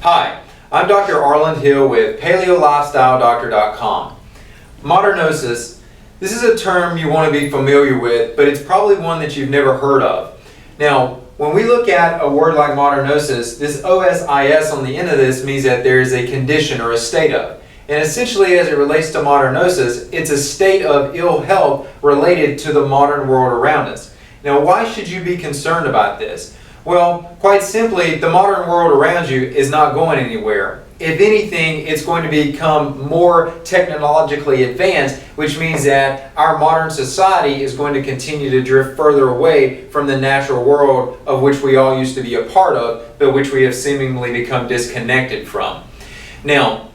Hi, I'm Dr. Arland Hill with PaleoLifestyleDoctor.com. Modernosis, this is a term you want to be familiar with, but it's probably one that you've never heard of. Now, when we look at a word like modernosis, this OSIS on the end of this means that there is a condition or a state of. And essentially, as it relates to modernosis, it's a state of ill health related to the modern world around us. Now, why should you be concerned about this? Well, quite simply, the modern world around you is not going anywhere. If anything, it's going to become more technologically advanced, which means that our modern society is going to continue to drift further away from the natural world of which we all used to be a part of, but which we have seemingly become disconnected from. Now,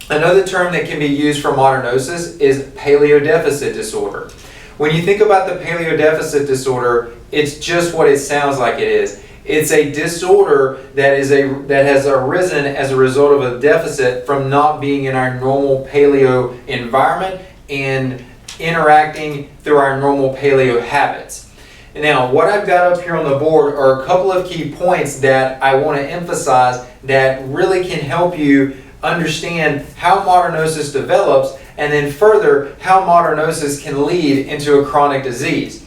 another term that can be used for modernosis is paleodeficit disorder. When you think about the paleodeficit disorder, it's just what it sounds like it is. It's a disorder that has arisen as a result of a deficit from not being in our normal paleo environment and interacting through our normal paleo habits. Now, what I've got up here on the board are a couple of key points that I want to emphasize that really can help you understand how modernosis develops, and then further how modernosis can lead into a chronic disease.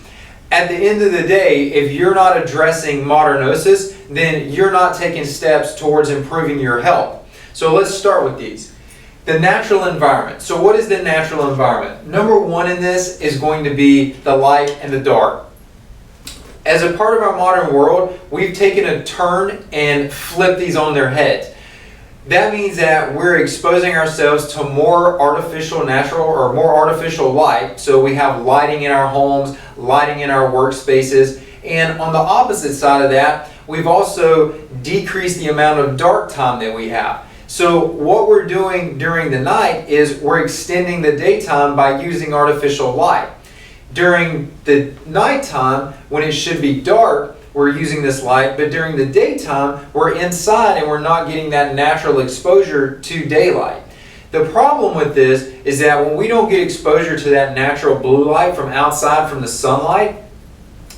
At the end of the day, if you're not addressing modernosis, then you're not taking steps towards improving your health. So let's start with these. The natural environment. So what is the natural environment? Number one in this is going to be the light and the dark. As a part of our modern world, we've taken a turn and flipped these on their heads. That means that we're exposing ourselves to more artificial light. So we have lighting in our homes, lighting in our workspaces. And on the opposite side of that, we've also decreased the amount of dark time that we have. So what we're doing during the night is we're extending the daytime by using artificial light. During the nighttime, when it should be dark, we're using this light, but during the daytime, we're inside and we're not getting that natural exposure to daylight. The problem with this is that when we don't get exposure to that natural blue light from outside from the sunlight,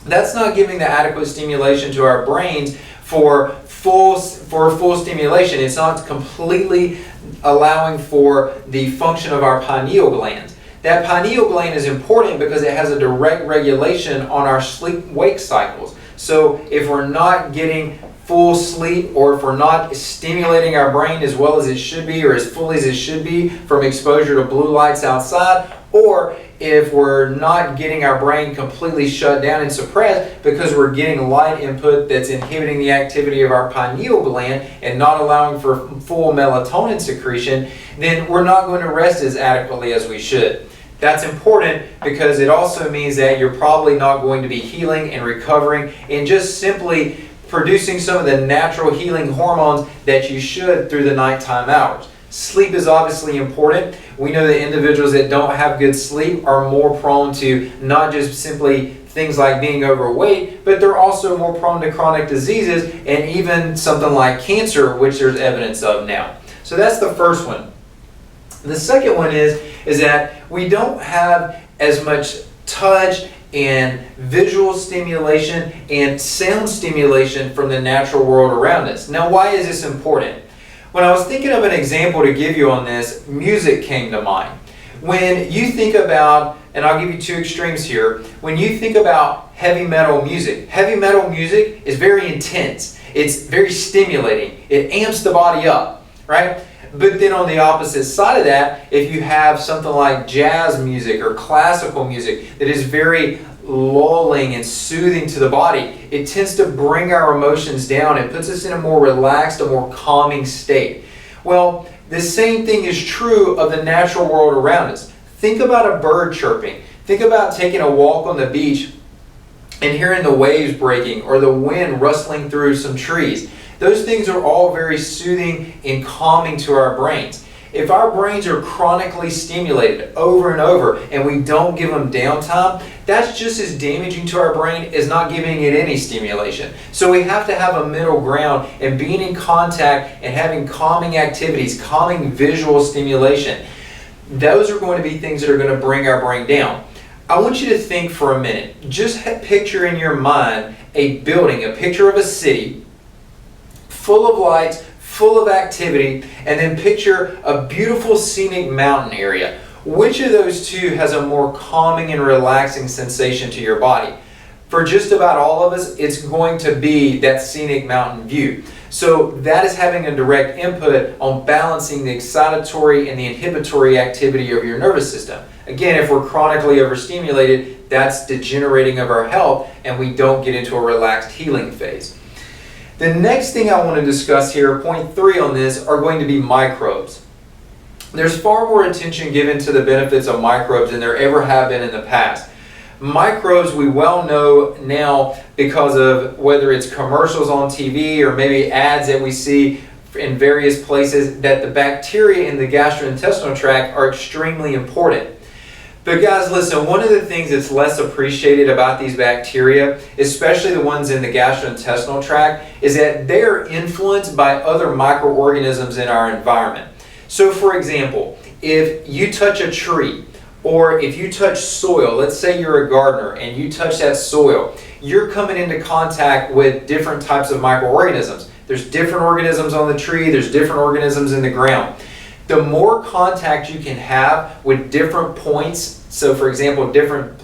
that's not giving the adequate stimulation to our brains for full stimulation. It's not completely allowing for the function of our pineal glands. That pineal gland is important because it has a direct regulation on our sleep-wake cycles. So if we're not getting full sleep, or if we're not stimulating our brain as well as it should be or as fully as it should be from exposure to blue lights outside, or if we're not getting our brain completely shut down and suppressed because we're getting light input that's inhibiting the activity of our pineal gland and not allowing for full melatonin secretion, then we're not going to rest as adequately as we should. That's important because it also means that you're probably not going to be healing and recovering and just simply producing some of the natural healing hormones that you should through the nighttime hours. Sleep is obviously important. We know that individuals that don't have good sleep are more prone to not just simply things like being overweight, but they're also more prone to chronic diseases and even something like cancer, which there's evidence of now. So that's the first one. The second one is that we don't have as much touch and visual stimulation and sound stimulation from the natural world around us. Now, why is this important? When I was thinking of an example to give you on this, music came to mind. When you think about, and I'll give you two extremes here, when you think about heavy metal music is very intense. It's very stimulating. It amps the body up, right? But then on the opposite side of that, if you have something like jazz music or classical music that is very lulling and soothing to the body, it tends to bring our emotions down. It puts us in a more relaxed, a more calming state. Well, the same thing is true of the natural world around us. Think about a bird chirping. Think about taking a walk on the beach and hearing the waves breaking or the wind rustling through some trees. Those things are all very soothing and calming to our brains. If our brains are chronically stimulated over and over and we don't give them downtime, that's just as damaging to our brain as not giving it any stimulation. So we have to have a middle ground, and being in contact and having calming activities, calming visual stimulation, those are going to be things that are going to bring our brain down. I want you to think for a minute. Just picture in your mind a building, a picture of a city full of lights, full of activity, and then picture a beautiful scenic mountain area. Which of those two has a more calming and relaxing sensation to your body? For just about all of us, it's going to be that scenic mountain view. So that is having a direct input on balancing the excitatory and the inhibitory activity of your nervous system. Again, if we're chronically overstimulated, that's degenerating of our health and we don't get into a relaxed healing phase. The next thing I want to discuss here, point 3 on this, are going to be microbes. There's far more attention given to the benefits of microbes than there ever have been in the past. Microbes, we well know now because of whether it's commercials on TV or maybe ads that we see in various places, that the bacteria in the gastrointestinal tract are extremely important. But guys, listen, one of the things that's less appreciated about these bacteria, especially the ones in the gastrointestinal tract, is that they are influenced by other microorganisms in our environment. So for example, if you touch a tree, or if you touch soil, let's say you're a gardener and you touch that soil, you're coming into contact with different types of microorganisms. There's different organisms on the tree, there's different organisms in the ground. The more contact you can have with different points, so for example, different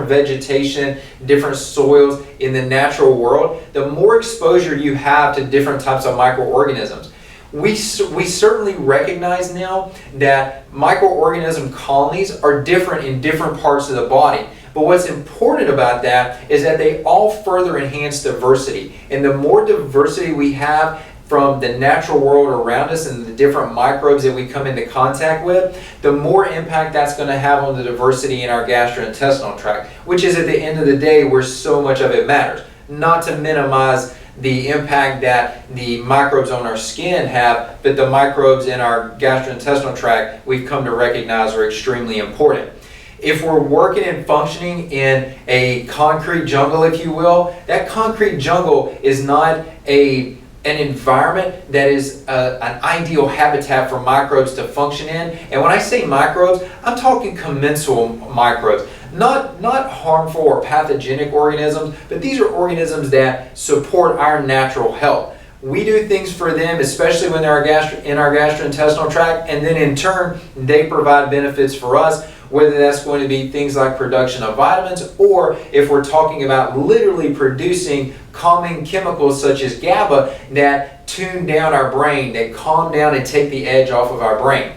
vegetation, different soils in the natural world, the more exposure you have to different types of microorganisms. We certainly recognize now that microorganism colonies are different in different parts of the body. But what's important about that is that they all further enhance diversity. And the more diversity we have from the natural world around us and the different microbes that we come into contact with, the more impact that's going to have on the diversity in our gastrointestinal tract, which is at the end of the day where so much of it matters. Not to minimize the impact that the microbes on our skin have, but the microbes in our gastrointestinal tract we've come to recognize are extremely important. If we're working and functioning in a concrete jungle, if you will, that concrete jungle is not an environment that is an ideal habitat for microbes to function in. And when I say microbes, I'm talking commensal microbes. Not harmful or pathogenic organisms, but these are organisms that support our natural health. We do things for them, especially when they're in our gastrointestinal tract, and then in turn, they provide benefits for us, whether that's going to be things like production of vitamins, or if we're talking about literally producing calming chemicals such as GABA that tune down our brain, that calm down and take the edge off of our brain.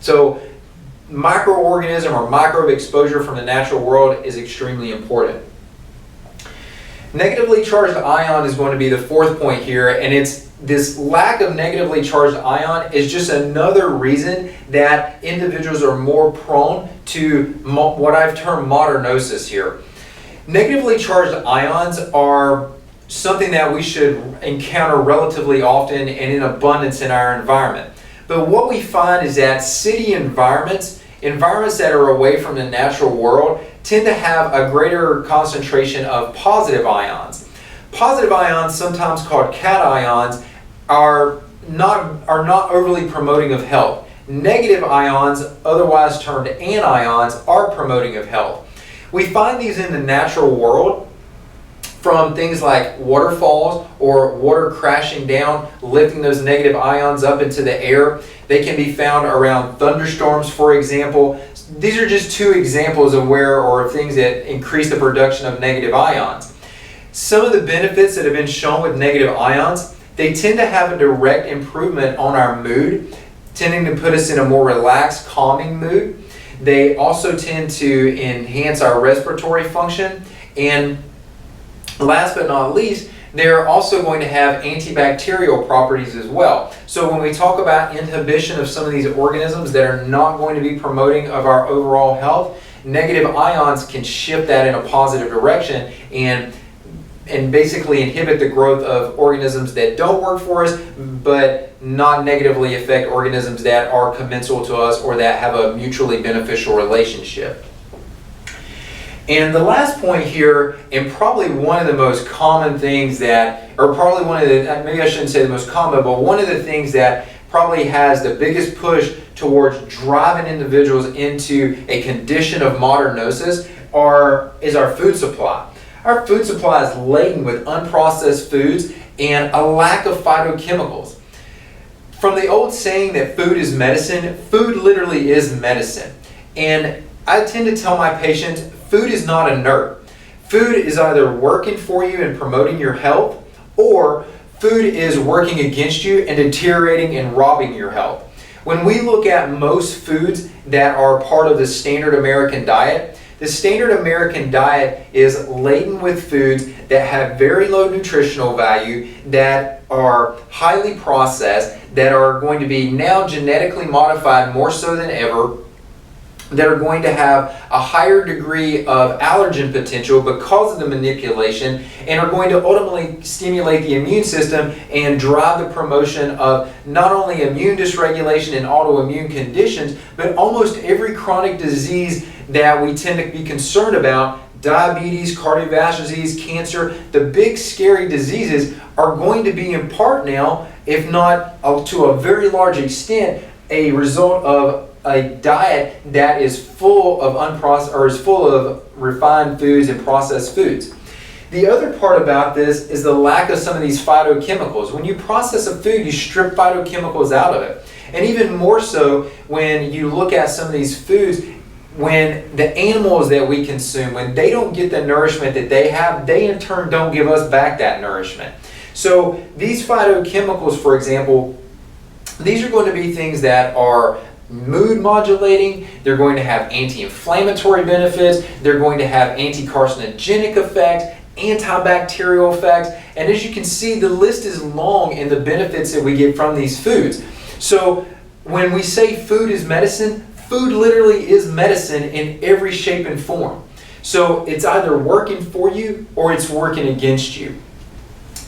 So microorganism or microbe exposure from the natural world is extremely important. Negatively charged ion is going to be the fourth point here, and it's this lack of negatively charged ion is just another reason that individuals are more prone to what I've termed modernosis here. Negatively charged ions are something that we should encounter relatively often and in abundance in our environment. But what we find is that city environments that are away from the natural world, tend to have a greater concentration of positive ions. Positive ions, sometimes called cations, are not overly promoting of health. Negative ions, otherwise termed anions, are promoting of health. We find these in the natural world from things like waterfalls or water crashing down, lifting those negative ions up into the air. They can be found around thunderstorms, for example. These are just two examples of things that increase the production of negative ions. Some of the benefits that have been shown with negative ions, they tend to have a direct improvement on our mood, tending to put us in a more relaxed, calming mood. They also tend to enhance our respiratory function, and last but not least, they're also going to have antibacterial properties as well. So when we talk about inhibition of some of these organisms that are not going to be promoting of our overall health, negative ions can shift that in a positive direction and basically inhibit the growth of organisms that don't work for us, but not negatively affect organisms that are commensal to us or that have a mutually beneficial relationship. And the last point here, and probably one of the most common things that, or probably one of the, maybe I shouldn't say the most common, but one of the things that probably has the biggest push towards driving individuals into a condition of modernosis is our food supply. Our food supply is laden with unprocessed foods and a lack of phytochemicals. From the old saying that food is medicine, food literally is medicine. And I tend to tell my patients, food is not inert. Food is either working for you and promoting your health, or food is working against you and deteriorating and robbing your health. When we look at most foods that are part of the standard American diet, the standard American diet is laden with foods that have very low nutritional value, that are highly processed, that are going to be now genetically modified more so than ever, that are going to have a higher degree of allergen potential because of the manipulation, and are going to ultimately stimulate the immune system and drive the promotion of not only immune dysregulation and autoimmune conditions, but almost every chronic disease that we tend to be concerned about. Diabetes, cardiovascular disease, cancer, the big scary diseases are going to be in part now, if not to a very large extent, a result of a diet that is full of unprocessed, or is full of refined foods and processed foods. The other part about this is the lack of some of these phytochemicals. When you process a food, you strip phytochemicals out of it. And even more so when you look at some of these foods, when the animals that we consume, when they don't get the nourishment that they have, they in turn don't give us back that nourishment. So these phytochemicals, for example, these are going to be things that are mood modulating, they're going to have anti-inflammatory benefits, they're going to have anti-carcinogenic effects, antibacterial effects, and as you can see, the list is long in the benefits that we get from these foods. So when we say food is medicine, food literally is medicine in every shape and form. So it's either working for you or it's working against you.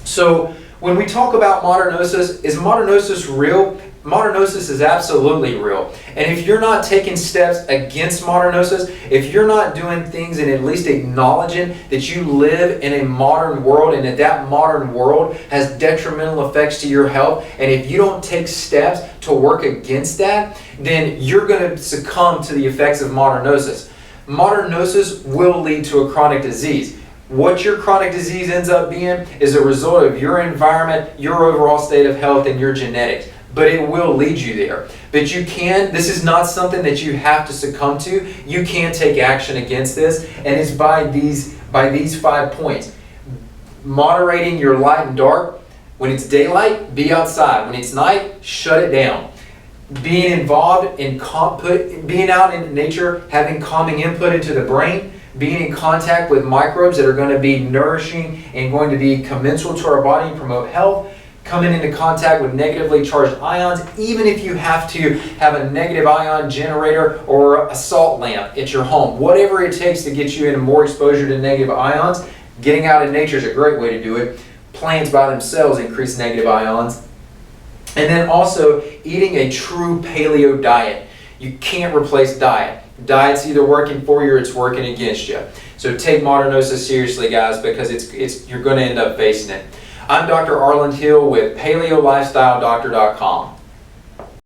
So when we talk about Modernosis, is Modernosis real? Modernosis is absolutely real. And if you're not taking steps against Modernosis, if you're not doing things and at least acknowledging that you live in a modern world and that that modern world has detrimental effects to your health, and if you don't take steps to work against that, then you're going to succumb to the effects of Modernosis. Modernosis will lead to a chronic disease. What your chronic disease ends up being is a result of your environment, your overall state of health, and your genetics. But it will lead you there. But you can, this is not something that you have to succumb to. You can take action against this, and it's by these 5 points. Moderating your light and dark. When it's daylight, be outside. When it's night, shut it down. Being involved in being out in nature, having calming input into the brain, being in contact with microbes that are going to be nourishing and going to be commensal to our body and promote health, coming into contact with negatively charged ions, even if you have to have a negative ion generator or a salt lamp at your home. Whatever it takes to get you into more exposure to negative ions, getting out in nature is a great way to do it. Plants by themselves increase negative ions. And then also eating a true paleo diet. You can't replace diet. Diet's either working for you or it's working against you. So take Modernosis seriously, guys, because you're going to end up facing it. I'm Dr. Arland Hill with PaleoLifestyleDoctor.com.